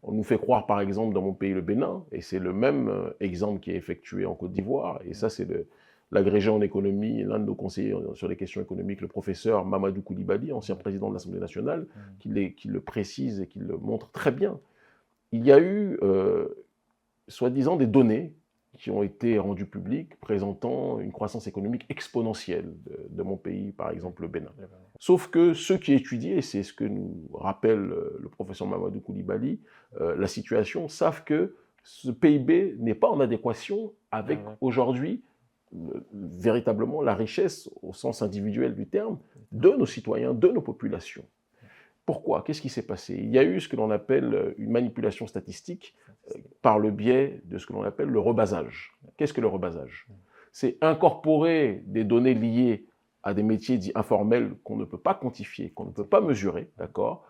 On nous fait croire, par exemple, dans mon pays, le Bénin, et c'est le même exemple qui est effectué en Côte d'Ivoire, et ça, c'est l'agrégé en économie, l'un de nos conseillers sur les questions économiques, le professeur Mamadou Koulibaly, ancien président de l'Assemblée nationale, qui le précise et qui le montre très bien. Il y a eu, soi-disant, des données qui ont été rendues publiques présentant une croissance économique exponentielle de mon pays, par exemple le Bénin. Sauf que ceux qui étudient, et c'est ce que nous rappelle le professeur Mamadou Koulibaly, la situation, savent que ce PIB n'est pas en adéquation avec aujourd'hui véritablement la richesse au sens individuel du terme de nos citoyens, de nos populations. Pourquoi? Qu'est-ce qui s'est passé? Il y a eu ce que l'on appelle une manipulation statistique par le biais de ce que l'on appelle le rebasage. Qu'est-ce que le rebasage? C'est incorporer des données liées à des métiers dits informels qu'on ne peut pas quantifier, qu'on ne peut pas mesurer, d'accord?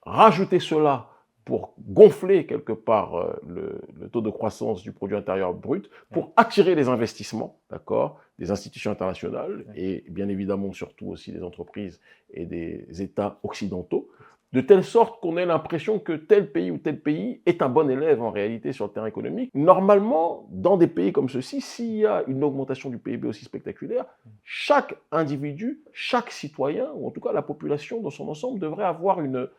Rajouter cela pour gonfler quelque part le taux de croissance du produit intérieur brut, pour attirer les investissements, d'accord, des institutions internationales et bien évidemment surtout aussi des entreprises et des États occidentaux, de telle sorte qu'on ait l'impression que tel pays ou tel pays est un bon élève en réalité sur le terrain économique. Normalement, dans des pays comme ceux-ci, s'il y a une augmentation du PIB aussi spectaculaire, chaque individu, chaque citoyen, ou en tout cas la population dans son ensemble, devrait avoir une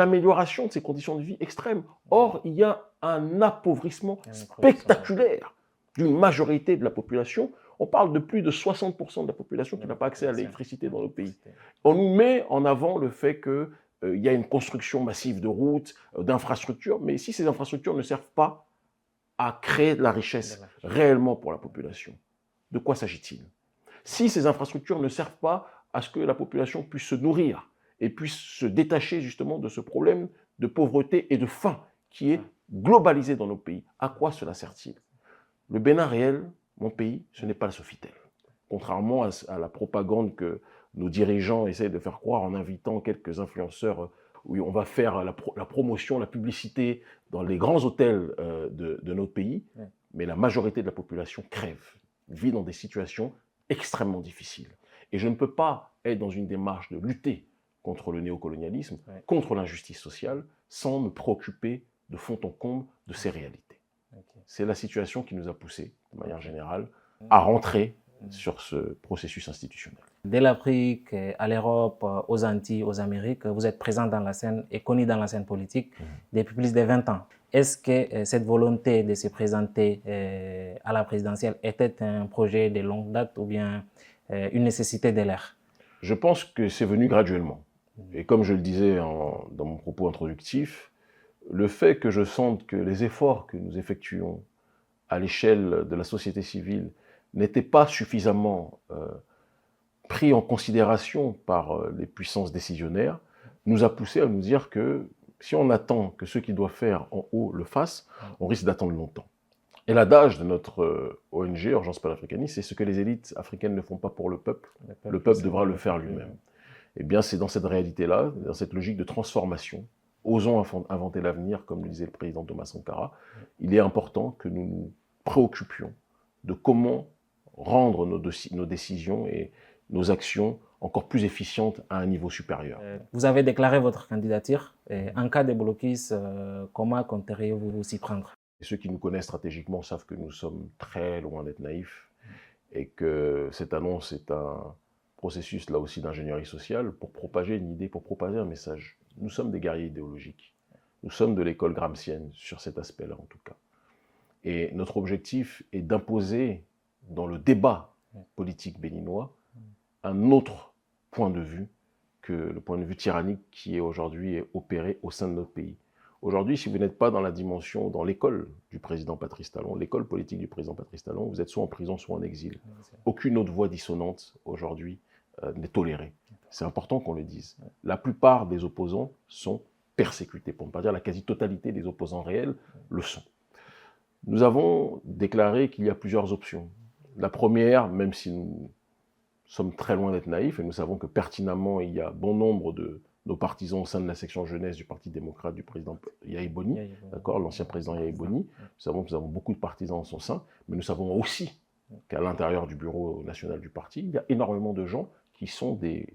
amélioration de ses conditions de vie extrêmes. Or, il y a un appauvrissement spectaculaire d'une majorité de la population. On parle de plus de 60% de la population qui n'a pas accès à l'électricité dans le pays. On nous met en avant le fait qu'il y a une construction massive de routes, d'infrastructures, mais si ces infrastructures ne servent pas à créer de la richesse réellement pour la population, de quoi s'agit-il? Si ces infrastructures ne servent pas à ce que la population puisse se nourrir, et puisse se détacher justement de ce problème de pauvreté et de faim qui est globalisé dans nos pays. À quoi cela sert-il? Le Bénin réel, mon pays, ce n'est pas le Sofitel. Contrairement à la propagande que nos dirigeants essayent de faire croire en invitant quelques influenceurs où on va faire la promotion, la publicité dans les grands hôtels de notre pays, mais la majorité de la population crève, vit dans des situations extrêmement difficiles. Et je ne peux pas être dans une démarche de lutter contre le néocolonialisme, contre l'injustice sociale, sans me préoccuper de fond en comble de ces réalités. C'est la situation qui nous a poussés, de manière générale, à rentrer sur ce processus institutionnel. De l'Afrique à l'Europe, aux Antilles, aux Amériques, vous êtes présent dans la scène et connu dans la scène politique depuis plus de 20 ans. Est-ce que cette volonté de se présenter à la présidentielle était un projet de longue date ou bien une nécessité de l'ère? Je pense que c'est venu graduellement. Et comme je le disais dans mon propos introductif, le fait que je sente que les efforts que nous effectuons à l'échelle de la société civile n'étaient pas suffisamment pris en considération par les puissances décisionnaires, nous a poussé à nous dire que si on attend que ceux qui doivent faire en haut le fassent, on risque d'attendre longtemps. Et l'adage de notre ONG, Urgence panafricaniste, c'est ce que les élites africaines ne font pas pour le peuple devra le faire lui-même. Eh bien, c'est dans cette réalité-là, dans cette logique de transformation, osons inventer l'avenir, comme le disait le président Thomas Sankara, il est important que nous nous préoccupions de comment rendre nos décisions et nos actions encore plus efficientes à un niveau supérieur. Vous avez déclaré votre candidature. En cas de blocus, comment compteriez-vous vous y prendre? Et ceux qui nous connaissent stratégiquement savent que nous sommes très loin d'être naïfs et que cette annonce est un processus là aussi d'ingénierie sociale pour propager une idée, pour propager un message. Nous sommes des guerriers idéologiques. Nous sommes de l'école gramscienne sur cet aspect-là en tout cas. Et notre objectif est d'imposer dans le débat politique béninois un autre point de vue que le point de vue tyrannique qui est aujourd'hui opéré au sein de notre pays. Aujourd'hui, si vous n'êtes pas dans la dimension, dans l'école du président Patrice Talon, l'école politique du président Patrice Talon, vous êtes soit en prison, soit en exil. Aucune autre voix dissonante aujourd'hui n'est tolérée. C'est important qu'on le dise. La plupart des opposants sont persécutés, pour ne pas dire la quasi-totalité des opposants réels le sont. Nous avons déclaré qu'il y a plusieurs options. La première, même si nous sommes très loin d'être naïfs, et nous savons que pertinemment il y a bon nombre de nos partisans au sein de la section jeunesse du Parti démocrate du président Yahi Boni, d'accord, l'ancien président Yahi Boni. Nous savons que nous avons beaucoup de partisans en son sein, mais nous savons aussi qu'à l'intérieur du bureau national du parti, il y a énormément de gens qui sont des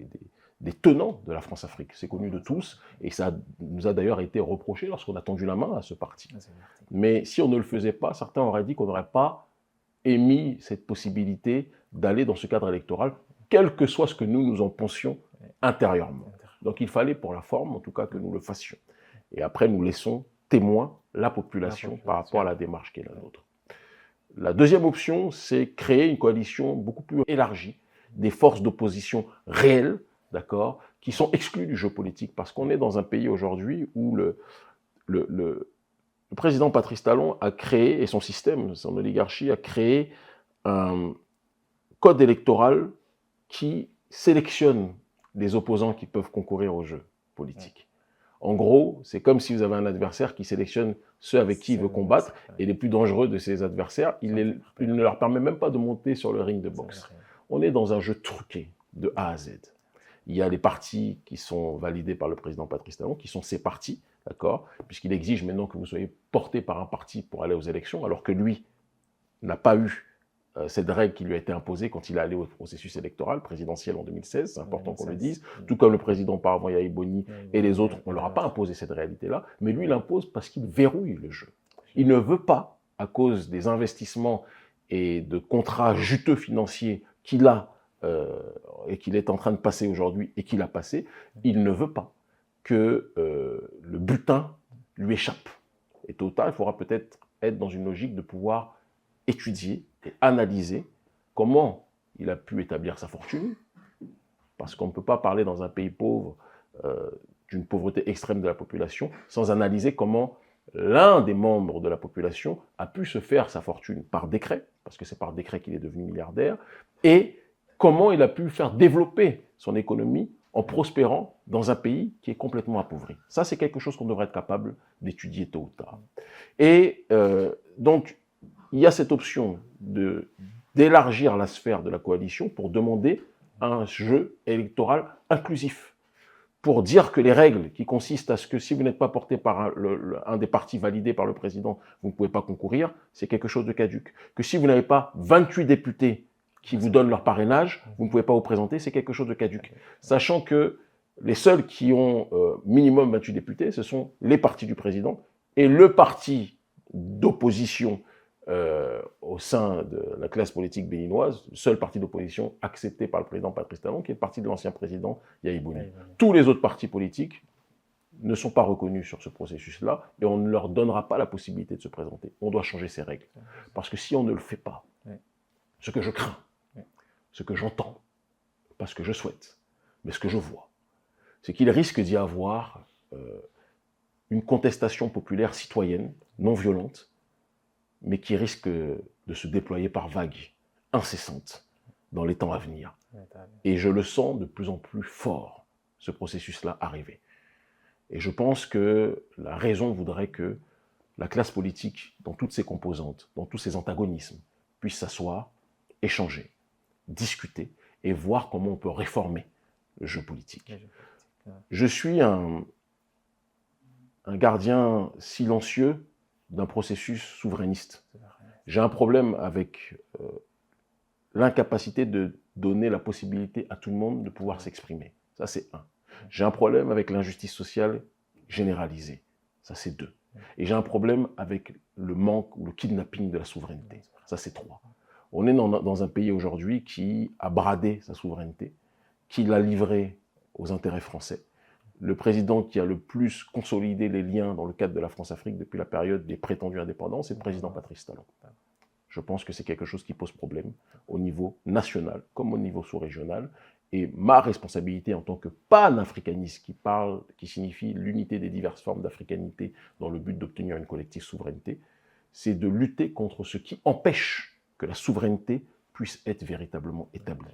des tenants de la France-Afrique. C'est connu de tous, et ça nous a d'ailleurs été reproché lorsqu'on a tendu la main à ce parti. Mais si on ne le faisait pas, certains auraient dit qu'on n'aurait pas émis cette possibilité d'aller dans ce cadre électoral, quel que soit ce que nous en pensions intérieurement. Donc il fallait pour la forme, en tout cas, que nous le fassions. Et après, nous laissons témoin la population par rapport à la démarche qui est la nôtre. La deuxième option, c'est créer une coalition beaucoup plus élargie, des forces d'opposition réelles, d'accord, qui sont exclues du jeu politique, parce qu'on est dans un pays aujourd'hui où le président Patrice Talon a créé, et son système, son oligarchie, a créé un code électoral qui sélectionne les opposants qui peuvent concourir au jeu politique. En gros, c'est comme si vous avez un adversaire qui sélectionne ceux avec qui il veut combattre, et les plus dangereux de ses adversaires, il ne leur permet même pas de monter sur le ring de boxe. On est dans un jeu truqué, de A à Z. Il y a les partis qui sont validés par le président Patrice Talon, qui sont ses partis, d'accord, puisqu'il exige maintenant que vous soyez porté par un parti pour aller aux élections, alors que lui n'a pas eu cette règle qui lui a été imposée quand il est allé au processus électoral présidentiel en 2016, c'est important qu'on le dise, tout comme le président auparavant Yahya Boni et les autres, on ne leur a pas imposé cette réalité-là, mais lui, il impose parce qu'il verrouille le jeu. Il ne veut pas, à cause des investissements et de contrats juteux financiers qu'il a et qu'il est en train de passer aujourd'hui et qu'il a passé, il ne veut pas que le butin lui échappe. Et tôt ou tard, il faudra peut-être être dans une logique de pouvoir étudier et analyser comment il a pu établir sa fortune, parce qu'on ne peut pas parler dans un pays pauvre d'une pauvreté extrême de la population sans analyser comment l'un des membres de la population a pu se faire sa fortune par décret, parce que c'est par décret qu'il est devenu milliardaire, et comment il a pu faire développer son économie en prospérant dans un pays qui est complètement appauvri. Ça, c'est quelque chose qu'on devrait être capable d'étudier tôt ou tard. Et donc, il y a cette option d'élargir la sphère de la coalition pour demander un jeu électoral inclusif, pour dire que les règles qui consistent à ce que si vous n'êtes pas porté par un des partis validés par le président, vous ne pouvez pas concourir, c'est quelque chose de caduc. Que si vous n'avez pas 28 députés qui vous donnent leur parrainage, vous ne pouvez pas vous présenter, c'est quelque chose de caduc. Sachant que les seuls qui ont minimum 28 députés, ce sont les partis du président et le parti d'opposition au sein de la classe politique béninoise, le seul parti d'opposition accepté par le président Patrice Talon, qui est le parti de l'ancien président Yahya Boni. Tous les autres partis politiques ne sont pas reconnus sur ce processus-là et on ne leur donnera pas la possibilité de se présenter. On doit changer ces règles. Parce que si on ne le fait pas, ce que je crains, ce que j'entends, pas ce que je souhaite, mais ce que je vois, c'est qu'il risque d'y avoir une contestation populaire citoyenne, non violente, mais qui risque de se déployer par vagues incessantes dans les temps à venir. Et je le sens de plus en plus fort, ce processus-là arriver. Et je pense que la raison voudrait que la classe politique, dans toutes ses composantes, dans tous ses antagonismes, puisse s'asseoir, échanger, discuter et voir comment on peut réformer le jeu politique. Je suis un gardien silencieux d'un processus souverainiste. J'ai un problème avec l'incapacité de donner la possibilité à tout le monde de pouvoir s'exprimer. Ça, c'est un. J'ai un problème avec l'injustice sociale généralisée. Ça, c'est deux. Et j'ai un problème avec le manque ou le kidnapping de la souveraineté. Ça, c'est trois. On est dans un pays aujourd'hui qui a bradé sa souveraineté, qui l'a livrée aux intérêts français. Le président qui a le plus consolidé les liens dans le cadre de la France-Afrique depuis la période des prétendus indépendants, c'est le président Patrice Talon. Je pense que c'est quelque chose qui pose problème au niveau national comme au niveau sous-régional. Et ma responsabilité en tant que panafricaniste qui signifie l'unité des diverses formes d'africanité dans le but d'obtenir une collective souveraineté, c'est de lutter contre ce qui empêche que la souveraineté puisse être véritablement établie.